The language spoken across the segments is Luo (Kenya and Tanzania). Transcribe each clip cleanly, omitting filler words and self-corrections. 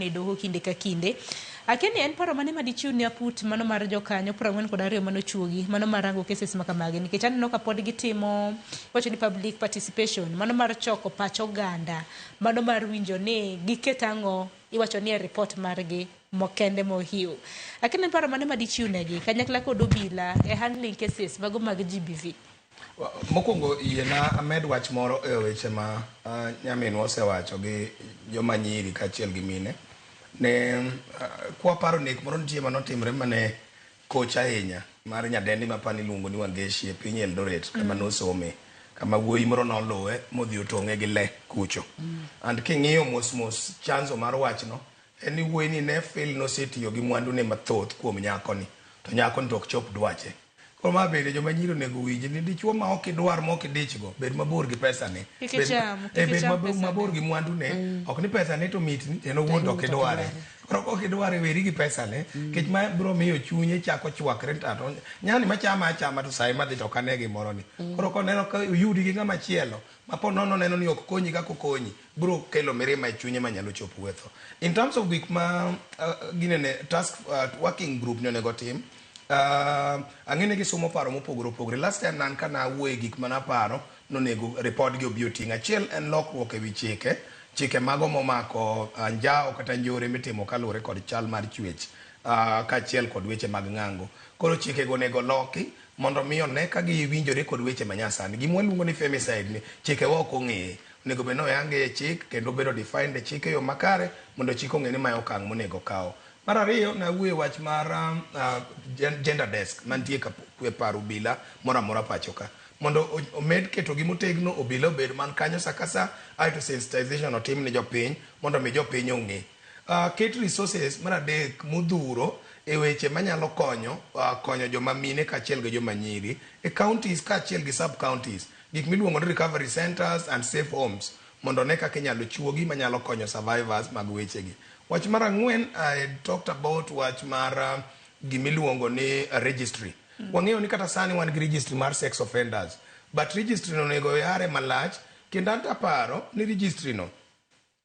ne doho kinde ka kinde. Akeni en paro mane madichiu ne aput mano mar jokanyo 42 mano chuogi mano marango cases makamagi nikech aneno ka pod gitimo wacho ni public participation mano mar choko pacho ganda mano mar winjo ni giketango iwacho ni report margi mokende mohiu. Akeni en paro mane madichiu negi kanyakla kod obila e handling cases mago mag GBV. Mokwongo yiena amed wach moro e weche ma nyaminwa osewacho gi joma nyiri kaachiel gi mine. Ne kwa paro nek moro nitie manotimre mane koch ahinya mar nyadendi mapani luongo ni Wangeshi e piny Eldoret kama nosome kama wuoyi moro noluwe modhi otong'e gi le kucho. And king'iyo mos chanzo mar wachno en ni wuoyi ni ne feel nosetiyo gi mwandu ne mathoth kuom nyakoni to nyakoni to ok chop dwache. Koro ma bende joma nyiri onego winji ni dichuo ma ok idwar ma ok idichgo bed mabor gi pesa ne. Bed mabor gi mwandu ne. Ok ni pesa ne to mitni eno wuon ok idware. Koro ok idware weri gi pesa ne. Kech ma biro miyo chunye chako chwakre tato. Nyani machama to sai madhi to kane gimoro ni. Koro koneno ka yudi gi ng'ama chielo ma po nono neno ni ok konyi kaka okonyi biro kelo mirima e chunye manyalo chopo wetho. In terms of gik ma ginene task working group ne onego tim. Ang'ene gi somo paro mopogore. Last time nan kana wuoye gik mana paro nonego report gi obi oting'. Achiel en lokruok e wi chike mago momako anjao kata njore mitimo kaluwore kod chal mar chwech kaachiel kod weche mag ng'ango. Koro chike go nego loki mondo miyo ne ka giwinjore kod weche manyasani. Gima waluongo ni femicide ni chike wa ok ong'eye. Onego bed noyange e chik kendo bedo defined e chike yo makare mondo chik ong'e ni ma okang' monego kawo. Mar ariyo na wuoye wach mar gender desk mantie e paro obila moro amora pacho ka mondo omed keto gi motegno obila obed man kanyo sakasa aito sensitization otim ne jopiny mondo mi jopiny ong'e. Ket resources mar adek modhuro e weche manyalo konyo joma mine kaachiel gi joma nyiri e counties kaachiel gi sub counties gik miluongo ni recovery centers and safe homes mondo ne kaka inyalo chuogi manyalo konyo survivors mag wechegi. Wach mar ang'wen, I talked about wach mar gimiluongo ni registry. Wang'eyo ni kata sani wan gi registry mar sex offenders. But registry no onego yare malach. Kendo anta paro ni registry no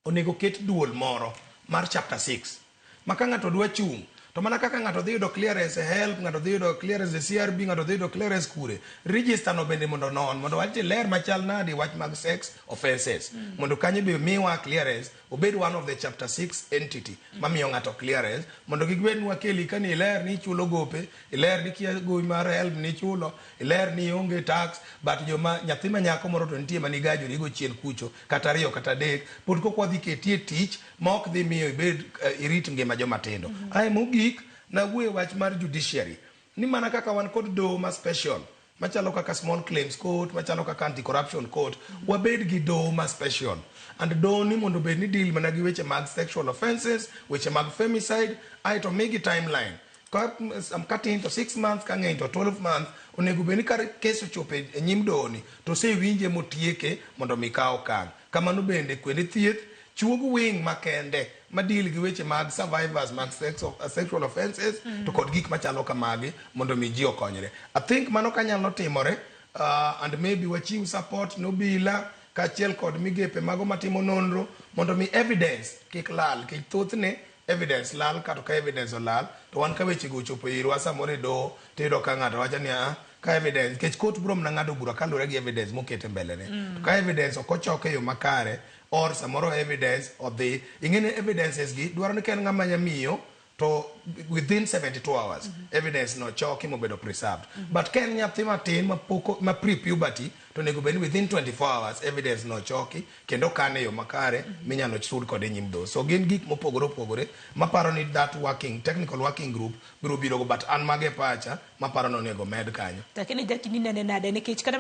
onego ket duol moro mar chapter 6. Maka ng'ato dwa chung'. To mana kaka ng'ato dhi yudo clearance help, ng'ato dhi yudo clearance CRB, ng'ato dhi yudo clearance kure. Register no bende mondo non, mondo wach ler machal nadi wach mag sex offenses. Mondo kanyo be miwa clearance, obed one of the chapter 6 entity. Mamiyo ng'ato clearance, mondo gigwed nwa keli kani iler ni chulo gope, iler ni kia gowi mar help ni chulo, iler ni onge tax, but joma nyathi ma nyako moro to nitie manigajo rigo chien kucho, kata riyo kata dek, pod kok wadhi ketie tich, ma ok dhi miyo ibed irit ngima joma tindo. Ai mogik na wuoye wach mar judiciary ni mana kaka wan kod doho ma special machalo kaka small claims court machalo kaka anti corruption court wabed gi doho ma special and doho ni mondo bed ni deal mana gi weche mag sexual offenses weche mag femicide aito migi timeline cutting to 6 months kang'eny to 12 months onego bed ni kar kes ochope e nyim doho ni to sewinje motieke mondo mi kaw okang'. Kamano bende kwende thieth chuog wing makende madil gi weche mag survivors mag sexual offenses to kod gik machalo kamagi mondo mi ji okonyre. I think mano kanyalo timore and maybe wachiw support nobila kaachiel kod migepe mago matimo nonro mondo mi evidence kik lal kik thothne evidence lal kata ka evidence olal to wan ka weche go chopo irwa samoro e doho tiyudo ka ng'ato wacho ni ka evidence kech court bro mna ng'ado bura kaluwore gi evidence mokete mbele ne to ka evidence ok ochok e yo makare or samoro evidence odhi ing'ene evidences gi dwaro ni ken ng'ama nyamiyo to within 72 hours evidence no choki mobedo preserved but ken nyathi matin ma pre-puberty to nego bed within 24 hours evidence no choki kendo kane yo makare minyalo sud kode nyim do. So gin gik mopogore maparo ni that technical working group biro go but an mage pacha maparo no nego med kanyo. Lakini jaki ni nade nikech kada